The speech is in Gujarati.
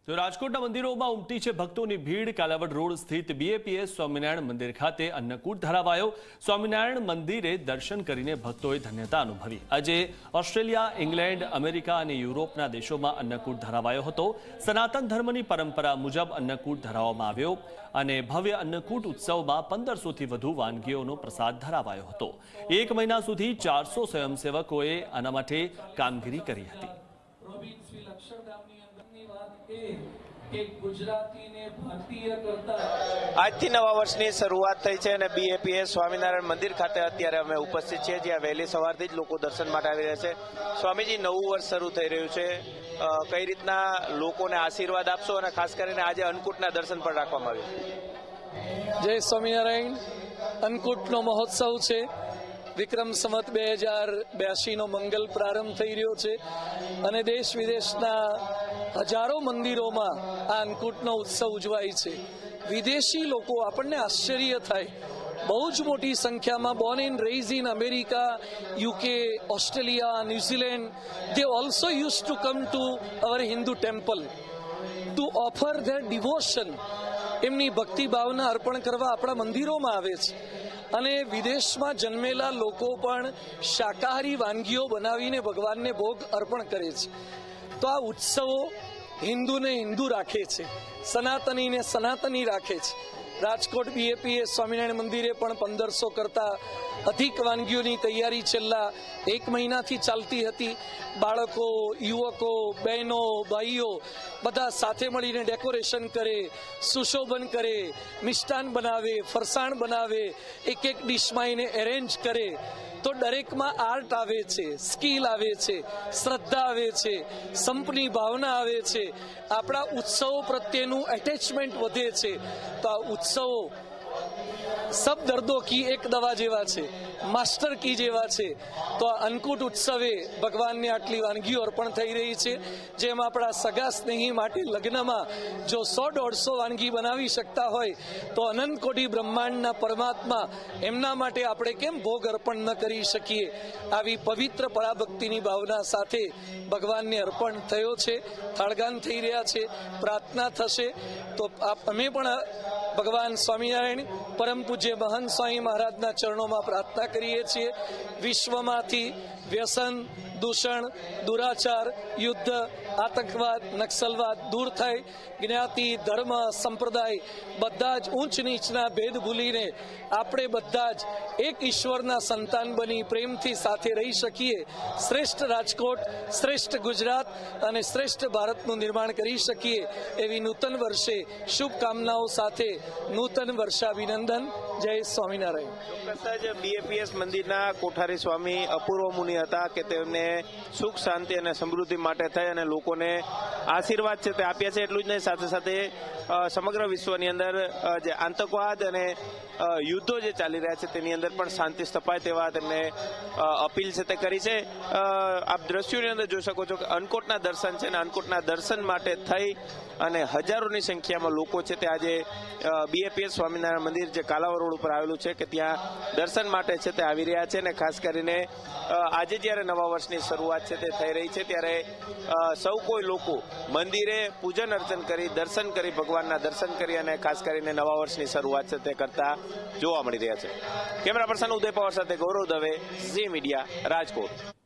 તો રાજકોટના મંદિરોમાં ઉમટી છે ભક્તોની ભીડ। કાલાવડ રોડ સ્થિત BAPS સ્વામિનારાયણ મંદિર ખાતે અન્નકૂટ ધરાવાયો। સ્વામિનારાયણ મંદિરે દર્શન કરીને ભક્તોએ ધન્યતા અનુભવી। આજે ઓસ્ટ્રેલિયા, ઇંગ્લેન્ડ, અમેરિકા અને યુરોપના દેશોમાં અન્નકૂટ ધરાવાયો હતો। સનાતન ધર્મની પરંપરા મુજબ અન્નકૂટ ધરાવવામાં આવ્યો અને ભવ્ય અન્નકૂટ ઉત્સવમાં 1500થી વધુ વાનગીઓનો પ્રસાદ ધરાવાયો હતો। એક મહિના સુધી 400 સ્વયંસેવકોએ આના માટે કામગીરી કરી હતી। આજથી નવા વર્ષની શરૂઆત થઈ છે અને BAPS સ્વામિનારાયણ મંદિર ખાતે અત્યારે અમે ઉપસ્થિત છીએ, જ્યાં વહેલી સવારથી જ લોકો દર્શન માટે આવી રહ્યા છે। સ્વામીજી, નવું વર્ષ શરૂ થઈ રહ્યું છે, કઈ રીતના લોકોને આશીર્વાદ આપશો અને ખાસ કરીને આજે અન્નકૂટના દર્શન પણ રાખવામાં આવ્યું? જય સ્વામિનારાયણ। અન્નકૂટનો મહોત્સવ છે। વિક્રમ સંવત 2082નો મંગલ પ્રારંભ થઈ રહ્યો છે અને દેશ વિદેશના હજારો મંદિરોમાં આ અન્નકૂટનો ઉત્સવ ઉજવાય છે। વિદેશી લોકો, આપણને આશ્ચર્ય થાય, બહુ જ મોટી સંખ્યામાં Born and raise in America, UK, Australia, New Zealand, they also used to come to our Hindu temple to offer their devotion। એમની ભક્તિ ભાવના અર્પણ કરવા આપણા મંદિરોમાં આવે છે અને વિદેશમાં જન્મેલા લોકો પણ શાકાહારી વાનગીઓ બનાવીને ભગવાનને ભોગ અર્પણ કરે છે। તો આ ઉત્સવો હિન્દુને હિન્દુ રાખે છે, સનાતનીને સનાતની રાખે છે। રાજકોટ BAPS સ્વામિનારાયણ મંદિરે પણ 1500 કરતાં અધિક વાનગીઓની તૈયારી છેલ્લા એક મહિનાથી ચાલતી હતી। બાળકો, યુવકો, બહેનો, ભાઈઓ બધા સાથે મળીને ડેકોરેશન કરે, સુશોભન કરે, મિષ્ટાન બનાવે, ફરસાણ બનાવે, એક એક ડિશમાં એને એરેન્જ કરે। તો દરેકમાં આર્ટ આવે છે, સ્કિલ આવે છે, શ્રદ્ધા આવે છે, સંપની ભાવના આવે છે, આપણા ઉત્સવો પ્રત્યેનું એટેચમેન્ટ વધે છે। તો આ ઉત્સવો સબ દર્દો કી એક દવા જેવા છે, માસ્ટર કી જેવા છે। તો આ અન્નકૂટ ઉત્સવે ભગવાનને આટલી વાનગીઓ અર્પણ થઈ રહી છે, જેમ આપણા સગા સ્નેહી માટે લગ્નમાં જો 100-150 વાનગી બનાવી શકતા હોય તો અનંત કોટી બ્રહ્માંડના પરમાત્મા એમના માટે આપણે કેમ ભોગ અર્પણ ન કરી શકીએ? આવી પવિત્ર પરાભક્તિની ભાવના સાથે ભગવાનને અર્પણ થયો છે, થાળગાન થઈ રહ્યા છે, પ્રાર્થના થશે। તો અમે પણ ભગવાન સ્વામિનારાયણ પરમ પૂજ્ય મહંત સ્વામી મહારાજના ચરણોમાં પ્રાર્થના કરીએ છીએ। વિશ્વમાંથી વ્યસન, દૂષણ, દુરાચાર, યુદ્ધ, આતંકવાદ, નક્સલવાદ દૂર થાય, જ્ઞાતિ, ધર્મ, સંપ્રદાય બધા જ ઊંચ નીચના ભેદ ભૂલીને આપણે બધા જ એક ઈશ્વરના સંતાન બની પ્રેમથી સાથે રહી શકીએ। શ્રેષ્ઠ રાજકોટ, શ્રેષ્ઠ ગુજરાત અને શ્રેષ્ઠ ભારતનું નિર્માણ કરી શકીએ એવી નૂતન વર્ષે શુભકામનાઓ સાથે નૂતન વર્ષાભિનંદન। જય સ્વામિનારાયણ। BAPS મંદિરના કોઠારી સ્વામી અપૂર્વ મુનિ હતા કે તેમને સુખ, શાંતિ અને સમૃદ્ધિ માટે થઈ અને લોકોને આશીર્વાદ છે તે આપ્યા છે। એટલું જ નહીં, સાથે સાથે સમગ્ર વિશ્વની અંદર જે આતંકવાદ અને યુદ્ધો જે ચાલી રહ્યા છે તેની અંદર પણ શાંતિ સ્થપાય તેવા તેમને અપીલ છે તે કરી છે। આપ દ્રશ્યોની અંદર જોઈ શકો છો કે અન્નકૂટના દર્શન છે અને અન્નકૂટના દર્શન માટે થઈ અને હજારોની સંખ્યામાં લોકો છે તે આજે BAPS સ્વામિનારાયણ મંદિર જે કાલાવડ રોડ ઉપર આવેલું છે કે ત્યાં દર્શન માટે છે તે આવી રહ્યા છે। અને ખાસ કરીને આજે જ્યારે નવા વર્ષની શરૂઆત છે તે થઈ રહી છે ત્યારે સૌ કોઈ લોકો મંદિરે પૂજન અર્ચન કરી, દર્શન કરી, ભગવાનના દર્શન કરી અને ખાસ કરીને નવા વર્ષની શરૂઆત છે તે કરતા જોવા મળી રહ્યા છે। કેમેરા પર્સન ઉદય પવાર સાથે ગૌરવ દવે, ઝી મીડિયા, રાજકોટ।